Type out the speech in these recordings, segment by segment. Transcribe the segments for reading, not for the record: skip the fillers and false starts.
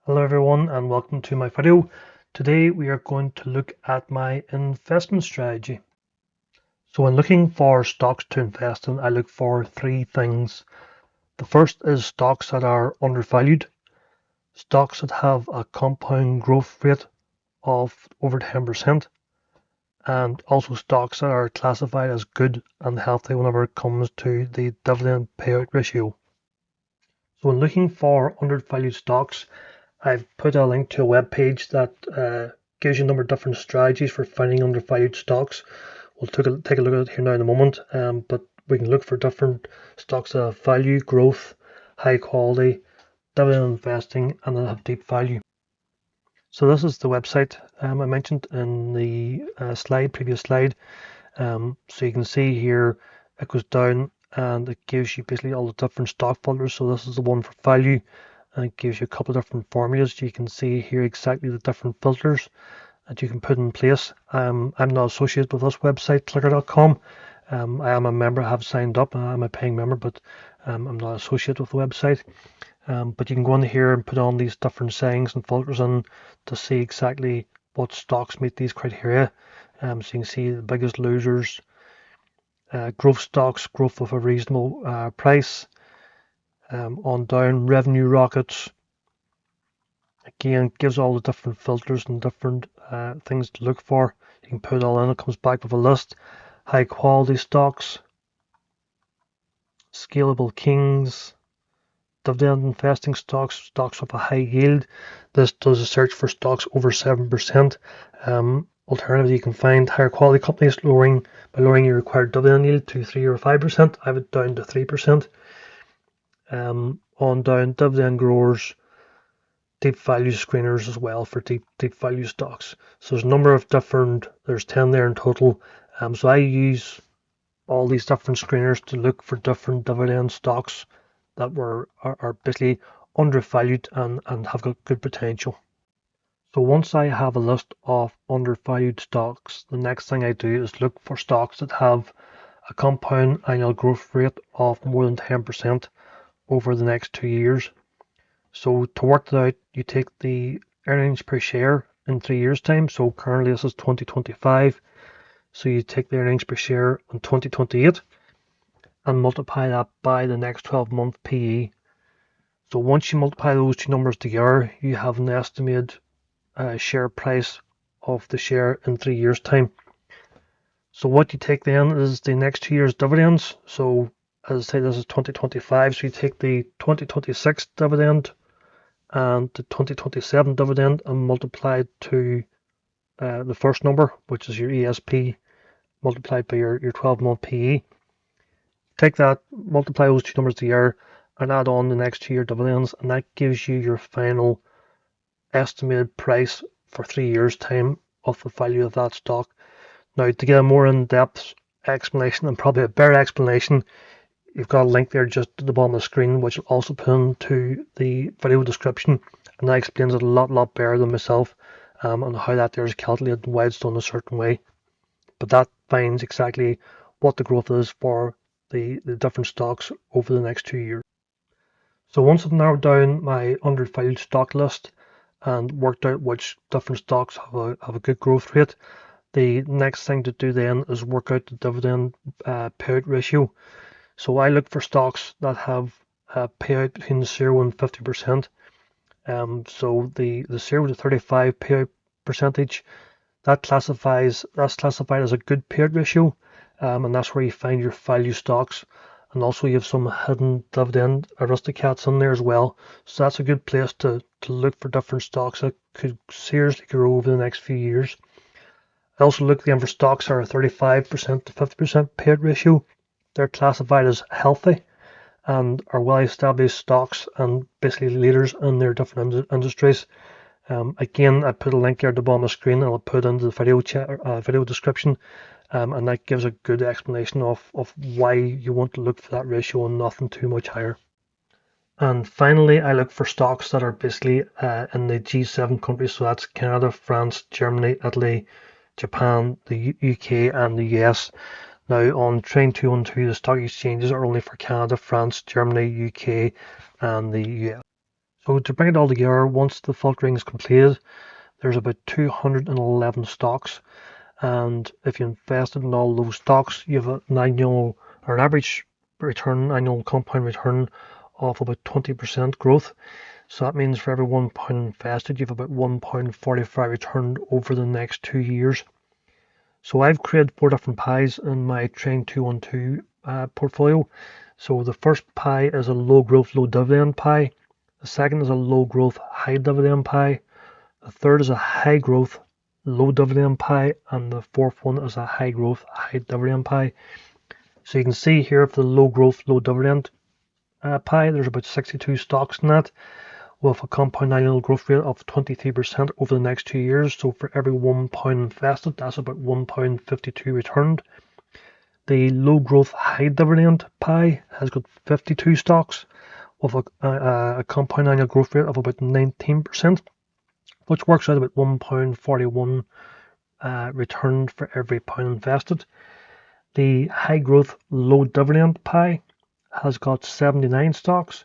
Hello everyone and welcome to my video. Today we are going to look at my investment strategy. So when looking for stocks to invest in, I look for three things. The first is stocks that are undervalued, stocks that have a compound growth rate of over 10%, and also stocks that are classified as good and healthy whenever it comes to the dividend payout ratio. So when looking for undervalued stocks, I've put a link to a web page that gives you a number of different strategies for finding undervalued stocks. We'll take a look at it here now in a moment, but we can look for different stocks that have value, growth, high quality, dividend investing, and that have deep value. So this is the website I mentioned in the previous slide. So you can see here it goes down and it gives you basically all the different stock filters. So this is the one for value, and it gives you a couple of different formulas. You can see here exactly the different filters that you can put in place. I'm not associated with this website, clicker.com. I am a member, I have signed up, I'm a paying member, but I'm not associated with the website. But you can go in here and put on these different settings and filters in to see exactly what stocks meet these criteria. So you can see the biggest losers, growth stocks, growth of a reasonable price, on down, revenue rockets. Again, gives all the different filters and different things to look for. You can put it all in, it comes back with a list. High quality stocks, scalable kings, dividend investing stocks, stocks with a high yield. This does a search for stocks over 7%. Alternatively, you can find higher quality companies by lowering your required dividend yield to 3 or 5%. I have it down to 3%. On down, dividend growers, deep value screeners as well for deep value stocks. So there's a number of different, there's 10 there in total. So I use all these different screeners to look for different dividend stocks that are basically undervalued and have got good potential. So once I have a list of undervalued stocks, the next thing I do is look for stocks that have a compound annual growth rate of more than 10% over the next 2 years. So to work that out, you take the earnings per share in 3 years' time. So currently this is 2025. So you take the earnings per share in 2028 and multiply that by the next 12-month PE. So once you multiply those two numbers together, you have an estimated share price of the share in 3 years' time. So what you take then is the next 2 years' dividends. So as I say, this is 2025. So you take the 2026 dividend and the 2027 dividend and multiply it to the first number, which is your ESP, multiplied by your 12-month PE. Take that, multiply those two numbers together, and add on the next 2 year dividends, and that gives you your final estimated price for 3 years' time of the value of that stock. Now, to get a more in-depth explanation and probably a better explanation, you've got a link there just at the bottom of the screen, which will also put into the video description, and that explains it a lot better than myself, on how that there is calculated and why it's done a certain way. But that finds exactly what the growth is for the different stocks over the next 2 years. So once I've narrowed down my undervalued stock list and worked out which different stocks have a good growth rate, the next thing to do then is work out the dividend payout ratio. So I look for stocks that have a payout between 0 and 50%. So the 0 to 35 payout percentage, that's classified as a good payout ratio, and that's where you find your value stocks. And also you have some hidden dividend aristocrats in there as well. So that's a good place to look for different stocks that could seriously grow over the next few years. I also look again for stocks that are 35% to 50% payout ratio. They're classified as healthy and are well-established stocks and basically leaders in their different industries. Again, I put a link here at the bottom of the screen, and I'll put into the video description, and that gives a good explanation of why you want to look for that ratio and nothing too much higher. And finally, I look for stocks that are basically in the G7 countries, so that's Canada, France, Germany, Italy, Japan, the UK, and the US. Now on Train 212, the stock exchanges are only for Canada, France, Germany, UK, and the US. So to bring it all together, once the filtering is completed, there's about 211 stocks. And if you invested in all those stocks, you have an annual or an average return, annual compound return of about 20% growth. So that means for every £1 invested, you have about £1.45 returned over the next 2 years. So I've created 4 different pies in my Train 212 portfolio. So the first pie is a low growth, low dividend pie. The second is a low growth, high dividend pie. The third is a high growth, low dividend pie, and the fourth one is a high growth, high dividend pie. So you can see here for the low growth, low dividend pie, there's about 62 stocks in that, with a compound annual growth rate of 23% over the next 2 years. So for every £1 invested, that's about £1.52 returned. The low growth, high dividend pie has got 52 stocks with a compound annual growth rate of about 19%. Which works out about £1.41 returned for every pound invested. The high growth, low dividend pie has got 79 stocks.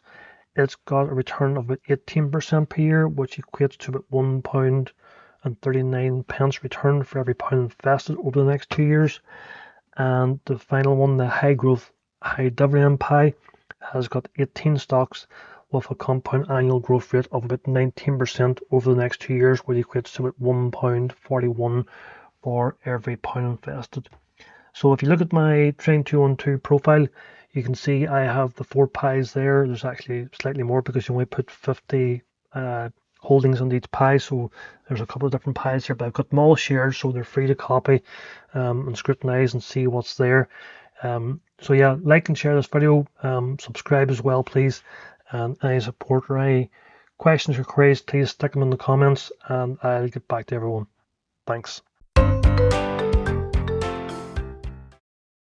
It's got a return of about 18% per year, which equates to about £1.39 return for every pound invested over the next 2 years. And the final one, the high growth, high dividend pie, has got 18 stocks with a compound annual growth rate of about 19% over the next 2 years, which equates to about £1.41 for every pound invested. So if you look at my Train 212 profile, you can see I have the 4 pies there. There's actually slightly more because you only put 50 holdings on each pie, so there's a couple of different pies here, but I've got them all shared, so they're free to copy and scrutinize and see what's there. So yeah, like and share this video, subscribe as well, please. And any support or any questions or queries, please stick them in the comments and I'll get back to everyone. Thanks.